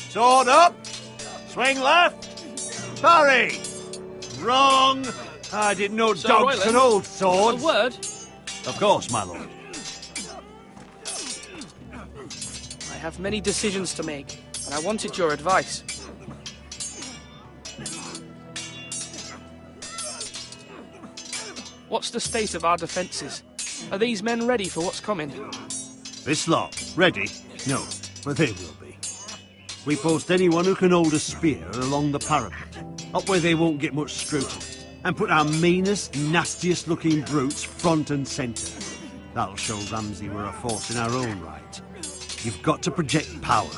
Sword up. Swing left. Parry. Wrong. I didn't know Sir dogs Royland, could hold swords. A word? Of course, my lord. I have many decisions to make, and I wanted your advice. What's the state of our defences? Are these men ready for what's coming? This lot, ready? No, but they will be. We post anyone who can hold a spear along the parapet, up where they won't get much scrutiny, and put our meanest, nastiest looking brutes front and centre. That'll show Ramsay we're a force in our own right. You've got to project power,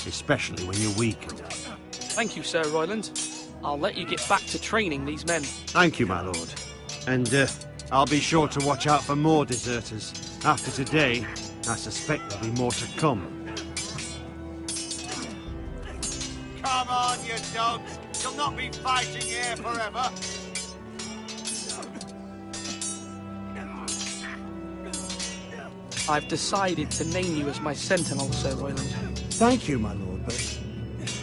especially when you're weakened. Thank you, Sir Royland. I'll let you get back to training these men. Thank you, my lord. And I'll be sure to watch out for more deserters. After today, I suspect there'll be more to come. Come on, you dogs! You'll not be fighting here forever! I've decided to name you as my sentinel, Sir Royland. Thank you, my lord, but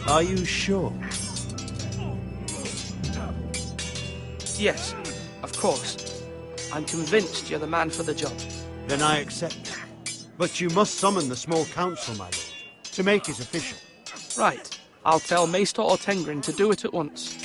are you sure? Yes, of course. I'm convinced you're the man for the job. Then I accept. But you must summon the small council, my lord, to make it official. Right. I'll tell Maester Ortengrin to do it at once.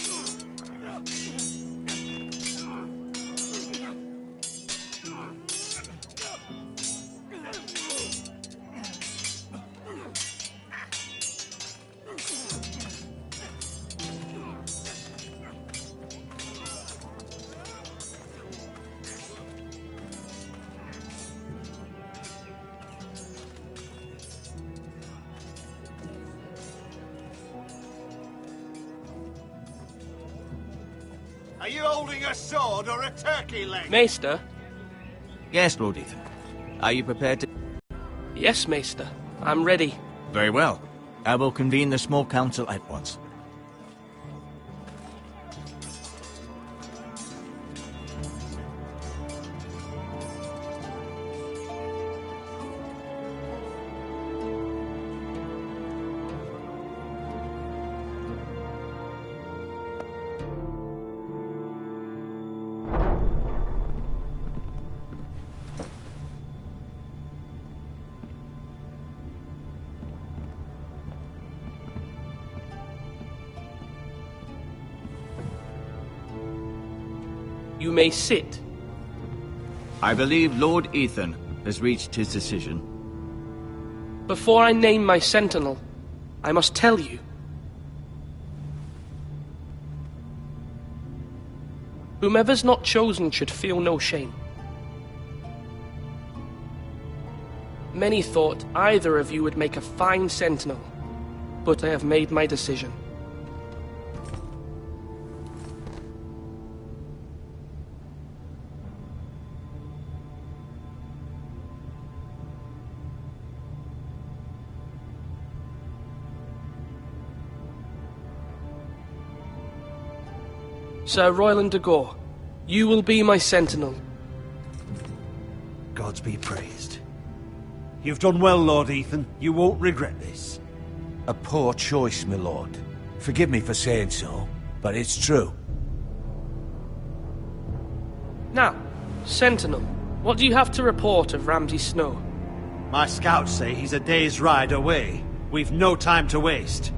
Are you holding a sword or a turkey leg? Maester? Yes, Lord Ethan. Are you prepared to... Yes, Maester. I'm ready. Very well. I will convene the small council at once. You may sit. I believe Lord Ethan has reached his decision. Before I name my sentinel, I must tell you. Whomever's not chosen should feel no shame. Many thought either of you would make a fine sentinel, but I have made my decision. Sir Royland de Gore, you will be my sentinel. Gods be praised. You've done well, Lord Ethan. You won't regret this. A poor choice, my lord. Forgive me for saying so, but it's true. Now, sentinel, what do you have to report of Ramsay Snow? My scouts say he's a day's ride away. We've no time to waste.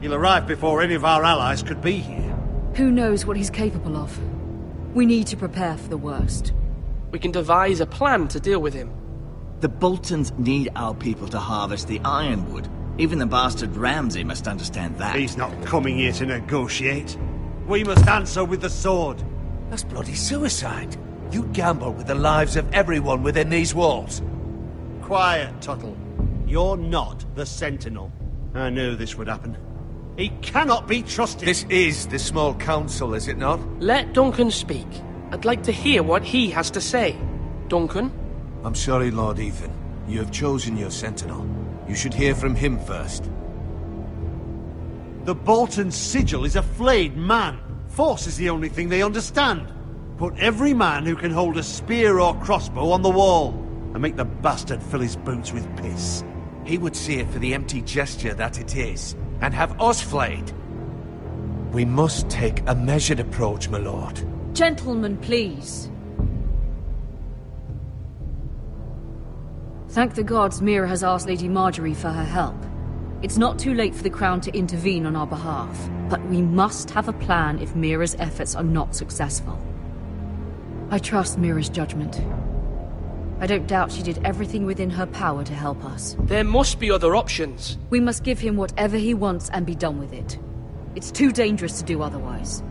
He'll arrive before any of our allies could be here. Who knows what he's capable of? We need to prepare for the worst. We can devise a plan to deal with him. The Boltons need our people to harvest the ironwood. Even the bastard Ramsay must understand that. He's not coming here to negotiate. We must answer with the sword. That's bloody suicide. You gamble with the lives of everyone within these walls. Quiet, Tuttle. You're not the Sentinel. I knew this would happen. He cannot be trusted. This is the small council, is it not? Let Duncan speak. I'd like to hear what he has to say. Duncan? I'm sorry, Lord Ethan. You have chosen your sentinel. You should hear from him first. The Bolton sigil is a flayed man. Force is the only thing they understand. Put every man who can hold a spear or crossbow on the wall, and make the bastard fill his boots with piss. He would see it for the empty gesture that it is, and have us flayed. We must take a measured approach, my lord. Gentlemen, please. Thank the gods Mira has asked Lady Marjorie for her help. It's not too late for the Crown to intervene on our behalf, but we must have a plan if Mira's efforts are not successful. I trust Mira's judgment. I don't doubt she did everything within her power to help us. There must be other options. We must give him whatever he wants and be done with it. It's too dangerous to do otherwise.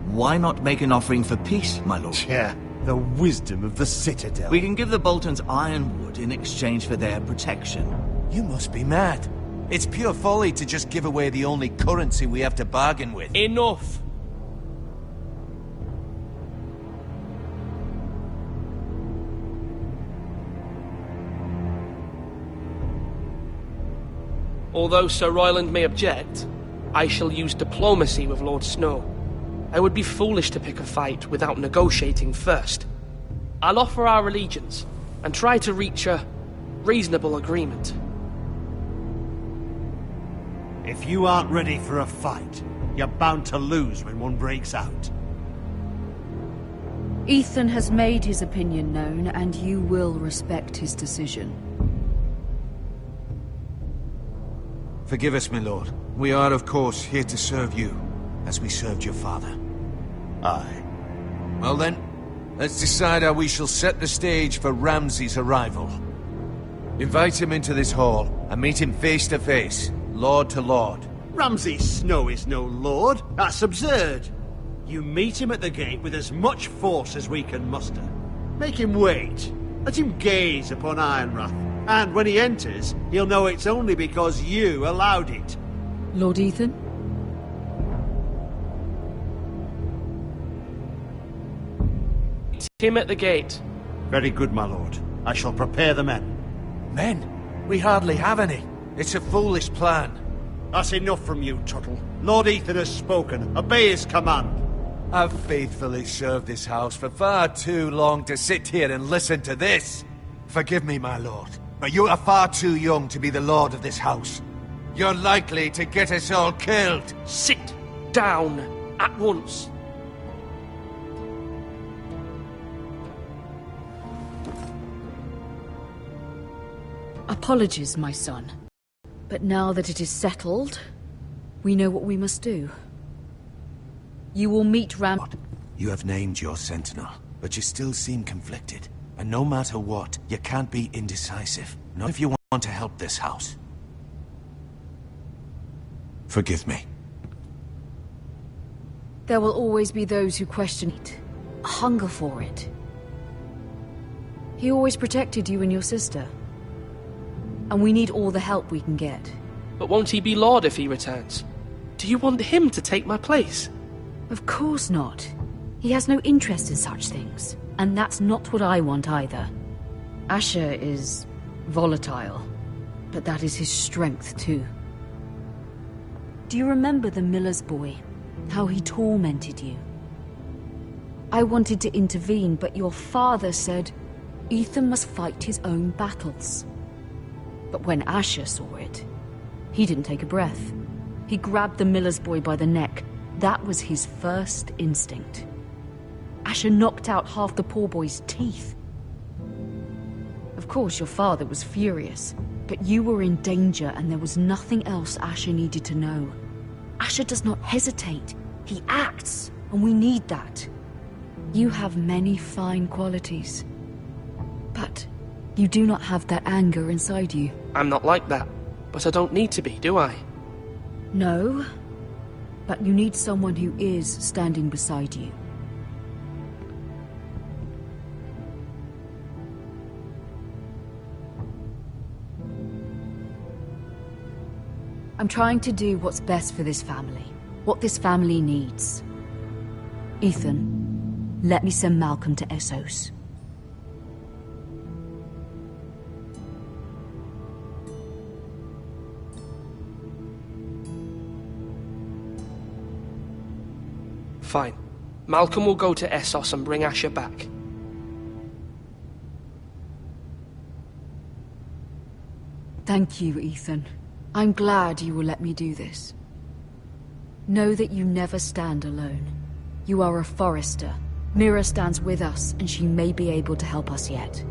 Why not make an offering for peace, my lord? Yeah, the wisdom of the Citadel. We can give the Boltons ironwood in exchange for their protection. You must be mad. It's pure folly to just give away the only currency we have to bargain with. Enough. Although Sir Royland may object, I shall use diplomacy with Lord Snow. I would be foolish to pick a fight without negotiating first. I'll offer our allegiance and try to reach a reasonable agreement. If you aren't ready for a fight, you're bound to lose when one breaks out. Ethan has made his opinion known, and you will respect his decision. Forgive us, my lord. We are, of course, here to serve you, as we served your father. Aye. Well then, let's decide how we shall set the stage for Ramsay's arrival. Invite him into this hall, and meet him face to face, lord to lord. Ramsay Snow is no lord. That's absurd. You meet him at the gate with as much force as we can muster. Make him wait. Let him gaze upon Ironrath. And when he enters, he'll know it's only because you allowed it. Lord Ethan? Him at the gate. Very good, my lord. I shall prepare the men. Men? We hardly have any. It's a foolish plan. That's enough from you, Tuttle. Lord Ethan has spoken. Obey his command. I've faithfully served this house for far too long to sit here and listen to this. Forgive me, my lord, but you are far too young to be the lord of this house. You're likely to get us all killed. Sit down at once. Apologies, my son. But now that it is settled, we know what we must do. You will meet You have named your sentinel, but you still seem conflicted. And no matter what, you can't be indecisive. Not if you want to help this house. Forgive me. There will always be those who question it, a hunger for it. He always protected you and your sister. And we need all the help we can get. But won't he be Lord if he returns? Do you want him to take my place? Of course not. He has no interest in such things. And that's not what I want either. Asher is volatile, but that is his strength too. Do you remember the miller's boy? How he tormented you? I wanted to intervene, but your father said Ethan must fight his own battles. But when Asher saw it, he didn't take a breath. He grabbed the miller's boy by the neck. That was his first instinct. Asher knocked out half the poor boy's teeth. Of course, your father was furious, but you were in danger and there was nothing else Asher needed to know. Asher does not hesitate. He acts, and we need that. You have many fine qualities, but you do not have that anger inside you. I'm not like that, but I don't need to be, do I? No, but you need someone who is standing beside you. I'm trying to do what's best for this family, what this family needs. Ethan, let me send Malcolm to Essos. Fine. Malcolm will go to Essos and bring Asher back. Thank you, Ethan. I'm glad you will let me do this. Know that you never stand alone. You are a Forester. Mira stands with us, and she may be able to help us yet.